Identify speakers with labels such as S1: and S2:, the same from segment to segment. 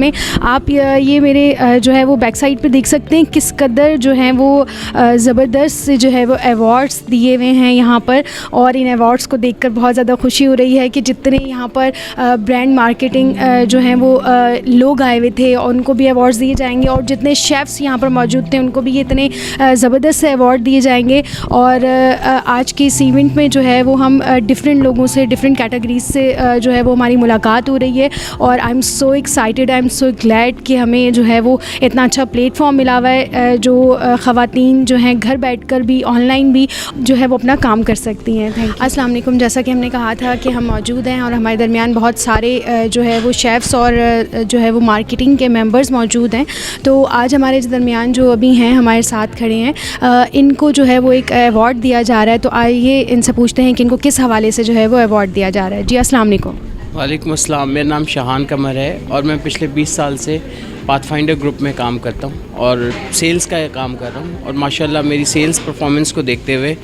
S1: में। आप ये मेरे जो है वो बैक साइड पे देख सकते हैं किस कदर जो है वो ज़बरदस्त से जो है वो अवार्ड्स दिए हुए हैं यहाँ पर। और इन अवार्ड्स को देखकर बहुत ज़्यादा खुशी हो रही है कि जितने यहाँ पर ब्रांड मार्केटिंग जो हैं वो लोग आए हुए थे उनको भी अवार्ड्स दिए जाएंगे, और जितने शेफ़्स यहाँ पर मौजूद थे उनको भी ये इतने ज़बरदस्त से अवार्ड दिए जाएंगे। और आज के इस इवेंट में जो है वो हम डिफरेंट लोगों से, डिफरेंट कैटेगरीज से जो है वो हमारी मुलाकात हो रही है। और I am so excited, I am so glad कि हमें जो है वो इतना अच्छा प्लेटफॉर्म मिला हुआ है जो ख़वातीन जो हैं घर बैठकर भी, ऑनलाइन भी जो है वो अपना काम कर सकती हैं। Thank you. अस्सलाम वालेकुम। जैसा कि हमने कहा था कि हम मौजूद हैं और हमारे दरमियान बहुत सारे जो है वो शेफ़्स और जो है वो मार्केटिंग के मेंबर्स मौजूद हैं। तो आज हमारे दरमियान जो अभी हैं हमारे साथ खड़े हैं, इनको जो है वो एक अवार्ड दिया जा रहा है। तो आइए इनसे पूछते हैं कि इनको किस हवाले से जो है वो अवार्ड दिया जा रहा है। जी अस्सलाम वालेकुम।
S2: वालेकुम अस्सलाम। मेरा नाम शाहान कमर है और मैं पिछले 20 साल से पाथफाइंडर ग्रुप में काम करता हूँ और सेल्स का काम कर रहा हूँ। और माशाल्लाह मेरी सेल्स परफॉर्मेंस को देखते हुए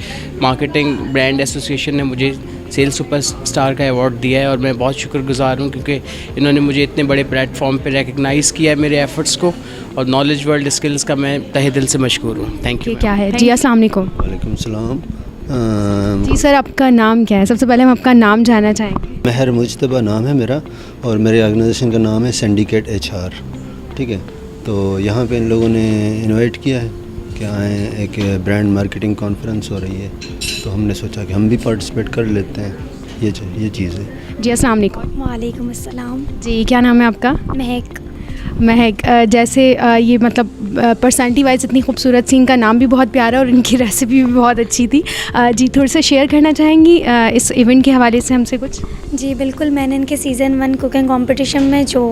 S2: मार्केटिंग ब्रांड एसोसिएशन ने मुझे सेल्स सुपर स्टार का अवार्ड दिया है और मैं बहुत शुक्रगुजार हूँ क्योंकि इन्होंने मुझे इतने बड़े प्लेटफॉर्म पे रिकग्नाइज़ किया है मेरे एफ़र्ट्स को। और नॉलेज वर्ल्ड स्किल्स का मैं तहे दिल से मशकूर हूँ। Thank you.
S1: क्या है जी? अस्सलाम वालेकुम।
S3: वालेकुम सलाम।
S1: जी सर, आपका नाम क्या है? सबसे पहले हम आपका नाम जानना चाहेंगे।
S3: महर मुज्तबा नाम है मेरा और मेरे ऑर्गेनाइजेशन का नाम है सिंडिकेट HR। ठीक है, तो यहाँ पे इन लोगों ने इनवाइट किया है कि आए, एक ब्रांड मार्केटिंग कॉन्फ्रेंस हो रही है, तो हमने सोचा कि हम भी पार्टिसिपेट कर लेते हैं। ये चीज़ है।
S1: जी अस्सलाम वालेकुम।
S4: वालेकुम अस्सलाम।
S1: जी क्या नाम है आपका?
S4: महक।
S1: महक, जैसे ये मतलब पर्सनैलिटी वाइज इतनी खूबसूरत सी, इनका नाम भी बहुत प्यारा और इनकी रेसिपी भी बहुत अच्छी थी। जी थोड़ा सा शेयर करना चाहेंगी इस इवेंट के हवाले से हमसे कुछ?
S4: जी बिल्कुल, मैंने इनके सीज़न 1 कुकिंग कंपटीशन में जो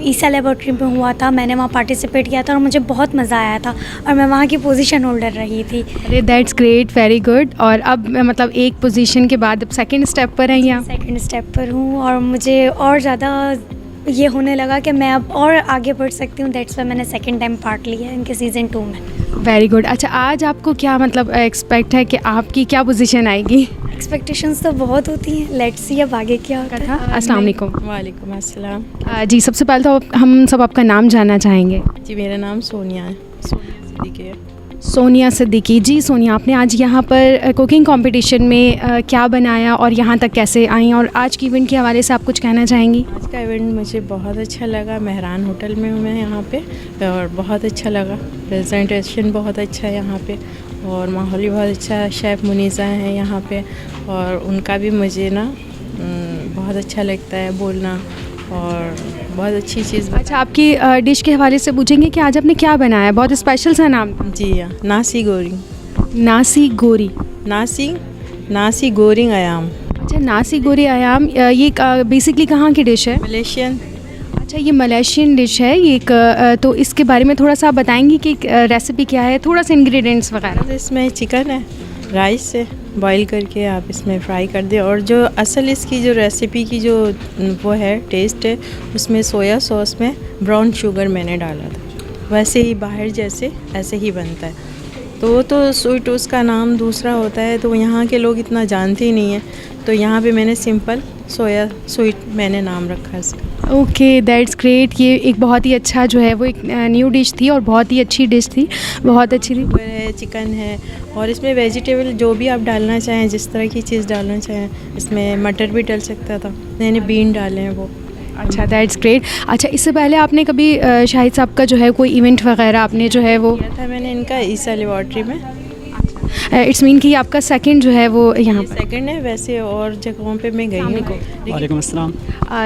S4: ईसा लेबॉर्ट्री में हुआ था, मैंने वहाँ पार्टिसिपेट किया था और मुझे बहुत मज़ा आया था और मैं वहाँ की पोजीशन होल्डर रही थी।
S1: अरे दैट्स ग्रेट, वेरी गुड। और अब मतलब एक पोजीशन के बाद अब सेकंड स्टेप पर हैं या?
S4: सेकंड स्टेप पर हूँ और मुझे और ज़्यादा ये होने लगा कि मैं अब और आगे बढ़ सकती हूँ। दैट्स वाई मैंने सेकंड टाइम पार्ट लिया है इनके सीज़न 2 में।
S1: Very good. अच्छा, आज आपको क्या मतलब एक्सपेक्ट है कि आपकी क्या पोजीशन आएगी?
S4: एक्सपेक्टेशंस तो बहुत होती हैं, लेट्स सी अब आगे क्या होता है।
S1: अस्सलाम वालेकुम।
S5: वालेकुम अस्सलाम।
S1: जी सबसे पहले तो हम सब आपका नाम जानना चाहेंगे।
S5: जी मेरा नाम सोनिया है, सोनिया सिद्दीकी है।
S1: सोनिया सिद्दीकी। जी सोनिया, आपने आज यहाँ पर कुकिंग कंपटीशन में क्या बनाया और यहाँ तक कैसे आई, और आज की इवेंट के हवाले से आप कुछ कहना चाहेंगी?
S5: आज का इवेंट मुझे बहुत अच्छा लगा। मेहरान होटल में हूँ मैं यहाँ पे और बहुत अच्छा लगा। प्रेजेंटेशन बहुत अच्छा है यहाँ पे और माहौल भी बहुत अच्छा है। शेफ़ मुनीसा हैं यहाँ पे और उनका भी मुझे ना बहुत अच्छा लगता है बोलना और बहुत अच्छी चीज़।
S1: अच्छा, आपकी डिश के हवाले से पूछेंगे कि आज आपने क्या बनाया? बहुत स्पेशल सा नाम।
S5: जी हाँ, नासी गोरिंग।
S1: नासी गोरी।
S5: नासी गोरिंग आयाम।
S1: अच्छा, नासी गोरी आयाम, ये बेसिकली कहाँ की डिश है?
S5: मलेशियन।
S1: अच्छा, ये मलेशियन डिश है ये तो इसके बारे में थोड़ा सा बताएंगी कि रेसिपी क्या है, थोड़ा सा इंग्रेडिएंट्स वगैरह?
S5: इसमें चिकन है, राइस से बॉईल करके आप इसमें फ्राई कर दें। और जो असल इसकी जो रेसिपी की जो वो है टेस्ट है, उसमें सोया सॉस में ब्राउन शुगर मैंने डाला था। वैसे ही बाहर जैसे ऐसे ही बनता है। तो वो तो स्वीट उसका नाम दूसरा होता है, तो यहाँ के लोग इतना जानते ही नहीं हैं। तो यहाँ पे मैंने सिंपल सोया स्वीट मैंने नाम रखा इसका।
S1: Okay, that's great. ये एक बहुत ही अच्छा जो है वो एक न्यू डिश थी और बहुत ही अच्छी डिश थी, बहुत अच्छी थी।
S5: है, चिकन है और इसमें वेजिटेबल जो भी आप डालना चाहें, जिस तरह की चीज़ डालना चाहें। इसमें मटर भी डल सकता था, मैंने बीन डाले हैं वो।
S1: अच्छा, दैट्स ग्रेट। अच्छा, इससे पहले आपने कभी शाहिद साहब का जो है कोई इवेंट वगैरह आपने जो है वो
S5: किया था? मैंने इनका ईसा लेबॉर्ट्री में।
S1: इट्स मीन कि आपका सेकंड जो है वो यहाँ पर?
S5: सेकंड है, वैसे और जगहों पे मैं गई हूँ।
S6: वालेकुम अस्सलाम।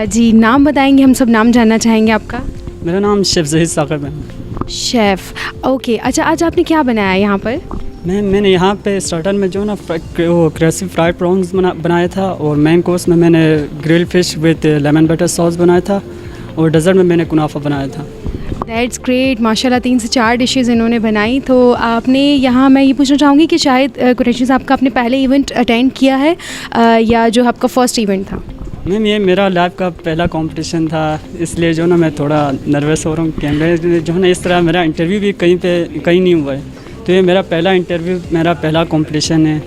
S1: जी नाम बताएंगे? हम सब नाम जानना चाहेंगे आपका।
S6: मेरा नाम शेफ़ ज़हीद साक़िब है।
S1: Chef, okay. अच्छा, आज आपने क्या बनाया यहाँ पर?
S6: मैंने यहाँ पे स्टार्टर में जो ना वो क्रेसी फ्राइड प्रॉन्स बनाया था और मेन कोर्स में मैंने grill fish with lemon butter sauce बनाया था और डेज़र्ट में मैंने कुनाफा बनाया था।
S1: That's great. माशाल्लाह 3 से 4 डिशेज़ इन्होंने बनाई। तो आपने यहाँ, मैं ये पूछना चाहूँगी कि शायद कुरैशी साहब का आपने पहले इवेंट अटेंड किया है या जो आपका फ़र्स्ट इवेंट था?
S6: मैम ये मेरा लाइफ का पहला कंपटीशन था, इसलिए जो ना मैं थोड़ा नर्वस हो रहा हूँ। कैमरे जो है ना, इस तरह मेरा इंटरव्यू भी कहीं नहीं हुआ है, तो ये मेरा पहला इंटरव्यू, मेरा पहला कंपटीशन है।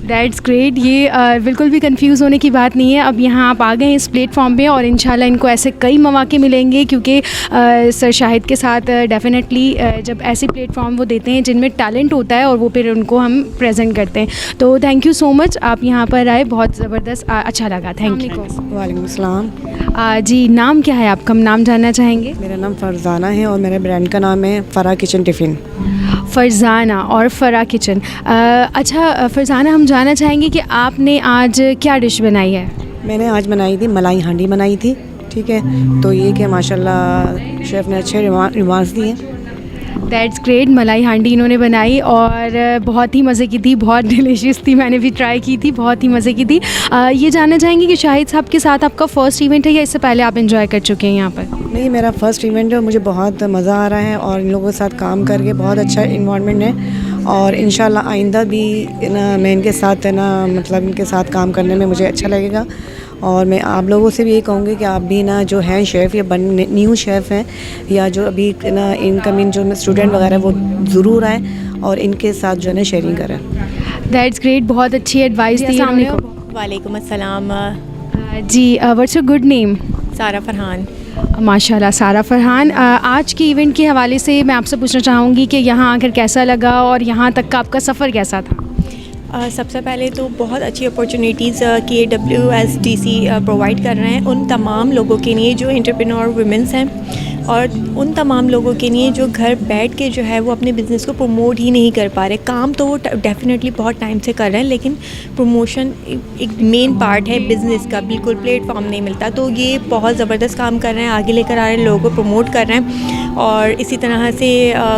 S1: That's great. ये बिल्कुल भी कंफ्यूज होने की बात नहीं है। अब यहाँ आप आ गए हैं इस प्लेटफॉर्म पे और इंशाल्लाह इनको ऐसे कई मौके मिलेंगे, क्योंकि सर शाहिद के साथ डेफिनेटली जब ऐसे प्लेटफॉर्म वो देते हैं जिनमें टैलेंट होता है और वो फिर उनको हम प्रेजेंट करते हैं। तो थैंक यू सो मच, आप यहाँ पर आए, बहुत ज़बरदस्त, अच्छा लगा। Thank you.
S7: वालेकुम अस्सलाम।
S1: जी, नाम क्या है आपका? हम नाम जानना चाहेंगे।
S7: मेरा नाम फरजाना है और मेरे ब्रांड का नाम है फ़रा किचन टिफ़िन।
S1: फ़रज़ाना और फ़रा किचन। अच्छा फ़रज़ाना, हम जानना चाहेंगे कि आपने आज क्या डिश बनाई है?
S7: मैंने आज बनाई थी मलाई हांडी बनाई थी, ठीक है। तो ये कि माशाल्लाह शेफ़ ने अच्छे रिमार्क्स दिए।
S1: That's great. मलाई हांडी इन्होंने बनाई और बहुत ही मज़े की थी, बहुत डिलीशियस थी, मैंने भी ट्राई की थी, बहुत ही मज़े की थी। ये जानना चाहेंगे कि शाहिद साहब के साथ आपका फ़र्स्ट इवेंट है या इससे पहले आप एंजॉय कर चुके हैं यहाँ पर?
S7: नहीं, मेरा फ़र्स्ट इवेंट है, मुझे बहुत मज़ा आ रहा है और इन लोगों के साथ काम करके बहुत अच्छा इन्वायरमेंट है और इंशाल्लाह आइंदा भी ना मैं इनके साथ है ना मतलब इनके साथ काम करने में मुझे अच्छा लगेगा। और मैं आप लोगों से भी ये कहूँगी कि आप भी ना जो हैं शेफ़ या न्यू शेफ़ हैं या जो अभी ना इनकमिंग जो स्टूडेंट वगैरह वो ज़रूर आएँ और इनके साथ जो है ना शेयरिंग करें।
S1: दैट्स ग्रेट, बहुत अच्छी एडवाइस दी इन्होंने।
S8: वालेकुम अस्सलाम।
S1: जी, व्हाट्स योर गुड नेम?
S8: सारा फरहान।
S1: माशाल्लाह, सारा फरहान। आज के इवेंट के हवाले से मैं आपसे पूछना चाहूँगी कि यहाँ आकर कैसा लगा और यहाँ तक का आपका सफ़र कैसा था?
S8: सबसे पहले तो बहुत अच्छी अपॉर्चुनिटीज़ KWSDC प्रोवाइड कर रहे हैं उन तमाम लोगों के लिए जो एंटरप्रेन्योर वुमेंस हैं और उन तमाम लोगों के लिए जो घर बैठ के जो है वो अपने बिज़नेस को प्रमोट ही नहीं कर पा रहे। काम तो वो डेफिनेटली बहुत टाइम से कर रहे हैं, लेकिन प्रमोशन एक मेन पार्ट है बिज़नेस का, बिल्कुल प्लेटफॉर्म नहीं मिलता। तो ये बहुत ज़बरदस्त काम कर रहे हैं, आगे लेकर आ रहे हैं, लोगों को प्रमोट कर रहे हैं और इसी तरह से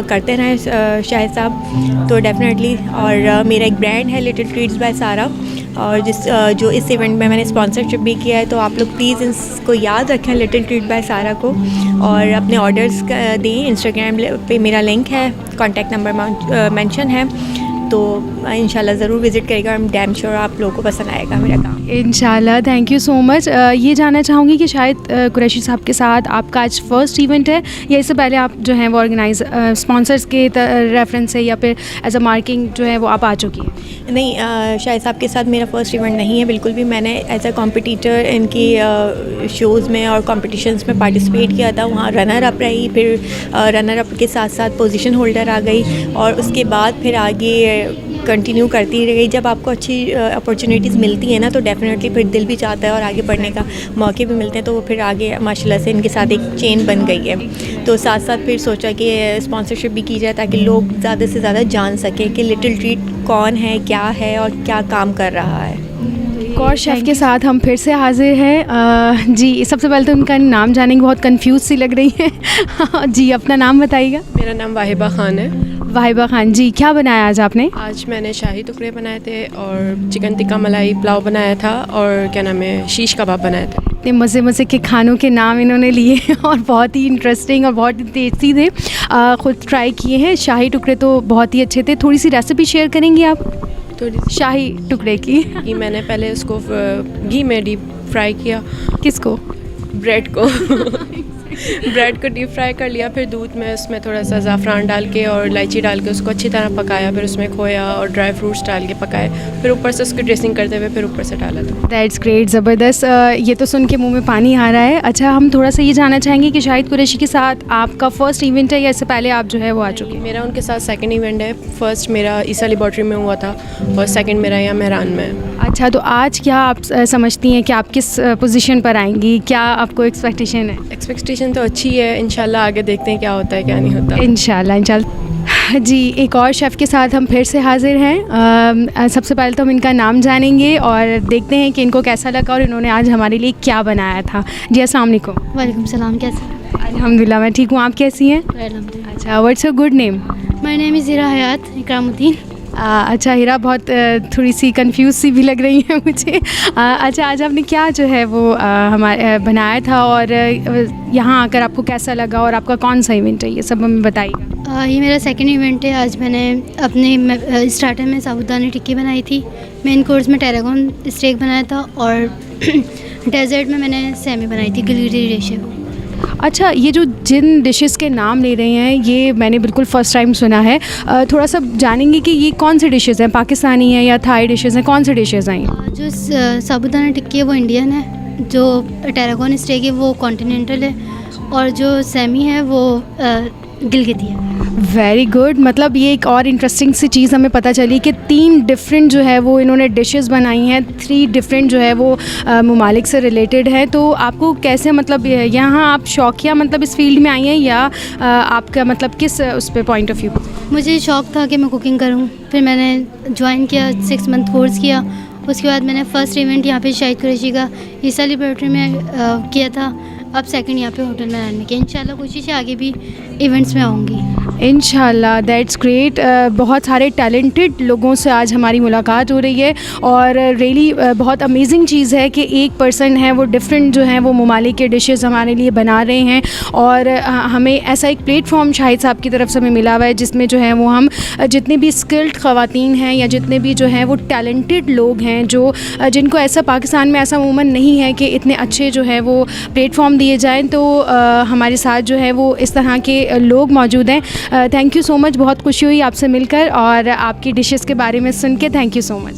S8: करते रहें शाहिद साहब। तो डेफिनेटली और मेरा एक ब्रांड है लिटिल ट्रीट्स बाय सारा और जो इस इवेंट में मैंने स्पॉन्सरशिप भी किया है। तो आप लोग प्लीज़ इसको याद रखें, लिटिल ट्रीट बाय सारा को, और अपने ऑर्डर्स दें। इंस्टाग्राम पे मेरा लिंक है, कॉन्टैक्ट नंबर मेंशन है, तो इंशाल्लाह ज़रूर विज़िट करेगा। आई एम डैम श्योर आप लोगों को पसंद आएगा मेरा काम।
S1: इंशाल्लाह, थैंक यू सो मच। ये जानना चाहूँगी कि शायद कुरैशी साहब के साथ आपका आज फर्स्ट इवेंट है या इससे पहले आप जो हैं वो ऑर्गेनाइज स्पॉन्सर्स के रेफरेंस से या फिर एज अ मार्किंग जो है वो आप आ चुकी हैं?
S8: नहीं, शाहिद साहब के साथ मेरा फ़र्स्ट इवेंट नहीं है बिल्कुल भी। मैंने एज अ कॉम्पिटिटर इनकी शोज़ में और कॉम्पिटिशन्स में पार्टिसिपेट किया था, वहाँ रनर अप रही, फिर रनर अप के साथ साथ पोजीशन होल्डर आ गई और उसके बाद फिर आगे कंटिन्यू करती रही। जब आपको अच्छी अपॉर्चुनिटीज़ मिलती हैं ना तो डेफिनेटली फिर दिल भी चाहता है और आगे बढ़ने का मौके भी मिलते हैं, तो वो फिर आगे माशाल्लाह से इनके साथ एक चेन बन गई है। तो साथ साथ फिर सोचा कि स्पॉन्सरशिप भी की जाए ताकि लोग ज़्यादा से ज़्यादा जान सकें कि लिटिल ट्रीट कौन है, क्या है और क्या काम कर रहा है।
S1: एक और शेफ़ के साथ हम फिर से हाजिर हैं। जी, सबसे पहले तो उनका नाम जानेंगे, बहुत कंफ्यूज सी लग रही है। जी, अपना नाम बताइएगा।
S9: मेरा नाम वाहिबा ख़ान है।
S1: वाहिबा ख़ान जी, क्या बनाया आज आपने?
S9: आज मैंने शाही टुकड़े बनाए थे और चिकन टिक्का मलाई पुलाव बनाया था और क्या नाम है शीश कबाब बनाए थे।
S1: इतने मज़े मज़े के खानों के नाम इन्होंने लिए और बहुत ही इंटरेस्टिंग और बहुत ही टेस्टी थे। ख़ुद ट्राई किए हैं। शाही टुकड़े तो बहुत ही अच्छे थे। थोड़ी सी रेसिपी शेयर करेंगी आप
S9: थोड़ी
S1: शाही टुकड़े की?
S9: कि मैंने पहले उसको घी में डीप फ्राई किया।
S1: किसको?
S9: ब्रेड को ब्रेड को डीप फ्राई कर लिया, फिर दूध में उसमें थोड़ा सा ज़ाफ़रान डाल के और इलायची डाल के उसको अच्छी तरह पकाया, फिर उसमें खोया और ड्राई फ्रूट्स डाल के पकाए, फिर ऊपर से उसको ड्रेसिंग करते हुए फिर ऊपर से डाला था।
S1: दैट्स ग्रेट, ज़बरदस्त। ये तो सुन के मुंह में पानी आ रहा है। अच्छा, हम थोड़ा सा ये जानना चाहेंगे कि शाहिद कुरैशी के साथ आपका फ़र्स्ट इवेंट है या इससे पहले आप जो है वो आ चुके हैं?
S9: मेरा उनके साथ सेकंड इवेंट है। फ़र्स्ट मेरा ईसा लेबॉर्ट्री में हुआ था और सेकंड मेरा यहाँ मेहरान में है।
S1: अच्छा, तो आज क्या आप समझती हैं कि आप किस पोजीशन पर आएंगी? क्या आपको एक्सपेक्टेशन है?
S9: एक्सपेक्टेशन तो अच्छी है, इंशाल्लाह आगे देखते हैं क्या होता है क्या नहीं होता।
S1: इंशाल्लाह। जी, एक और शेफ़ के साथ हम फिर से हाज़िर हैं। सबसे पहले तो हम इनका नाम जानेंगे और देखते हैं कि इनको कैसा लगा और इन्होंने आज हमारे लिए क्या बनाया था। जी, अस्सलाम वालेकुम।
S10: वालेकुम सलाम। कैसे?
S1: अल्हम्दुलिल्लाह, मैं ठीक हूँ, आप कैसी हैं?
S10: अल्हम्दुलिल्लाह।
S1: अच्छा, what's your good name?
S10: My name is Hira Hayat Ikramuddin.
S1: अच्छा हीरा, बहुत थोड़ी सी कंफ्यूज सी भी लग रही है मुझे। अच्छा, आज आपने क्या जो है वो हमारे बनाया था और यहाँ आकर आपको कैसा लगा और आपका कौन सा इवेंट है, ये सब हमें बताइएगा।
S10: ये मेरा सेकंड इवेंट है। आज मैंने अपने स्टार्टर में साबूदानी टिक्की बनाई थी, मेन कोर्स में टेरागोन स्टेक बनाया था और डेजर्ट में मैंने सेमी बनाई थी, गिलगिटी रेशे।
S1: अच्छा, ये जो जिन डिशेस के नाम ले रहे हैं ये मैंने बिल्कुल फ़र्स्ट टाइम सुना है। थोड़ा सा जानेंगे कि ये कौन से डिशेस हैं, पाकिस्तानी हैं या थाई डिशेस हैं, कौन से डिशेस हैं ये?
S10: जो साबूदाना टिक्की है वो इंडियन है, जो टेरागोन स्टेक है वो कॉन्टिनेंटल है, और जो सेमी है वो गिलगिती है।
S1: Very good. मतलब ये एक और इंटरेस्टिंग सी चीज़ हमें पता चली कि 3 डिफरेंट जो है वो इन्होंने डिशेस बनाई हैं, 3 डिफरेंट जो है वो ममालिक से रिलेटेड है। तो आपको कैसे, मतलब यहाँ आप शौकिया मतलब इस फील्ड में आई हैं या आपका मतलब किस उस पे पॉइंट ऑफ व्यू?
S10: मुझे शौक़ था कि मैं कुकिंग करूं, फिर मैंने ज्वाइन किया, 6 मंथ कोर्स किया। उसके बाद मैंने फ़र्स्ट इवेंट यहाँ पे शाहिद कुरैशी का ईसा लेबोरेटरी में किया था। अब सेकंड यहाँ पे होटल मैनेजमेंट की इंशाल्लाह कोशिश है आगे भी इवेंट्स में आऊँगी
S1: इंशाल्लाह। That's great. बहुत सारे टैलेंटेड लोगों से आज हमारी मुलाकात हो रही है और रियली बहुत अमेजिंग चीज़ है कि एक पर्सन है वो डिफरेंट जो है वो ममालिक के डिशेस हमारे लिए बना रहे हैं और हमें ऐसा एक प्लेटफॉर्म शाहिद साहब की तरफ से हमें मिला हुआ है जिसमें जो है वो हम जितने भी स्किल्ड ख़वातीन हैं या जितने भी जो हैं वो टैलेंटेड लोग हैं जो जिनको ऐसा पाकिस्तान में ऐसा अमूमन नहीं है कि इतने अच्छे जो है वो प्लेटफॉर्म दिए जाएँ, तो हमारे साथ जो है वो इस तरह के लोग मौजूद हैं। थैंक यू सो मच, बहुत खुशी हुई आपसे मिलकर और आपकी डिशेस के बारे में सुन के। Thank you so much.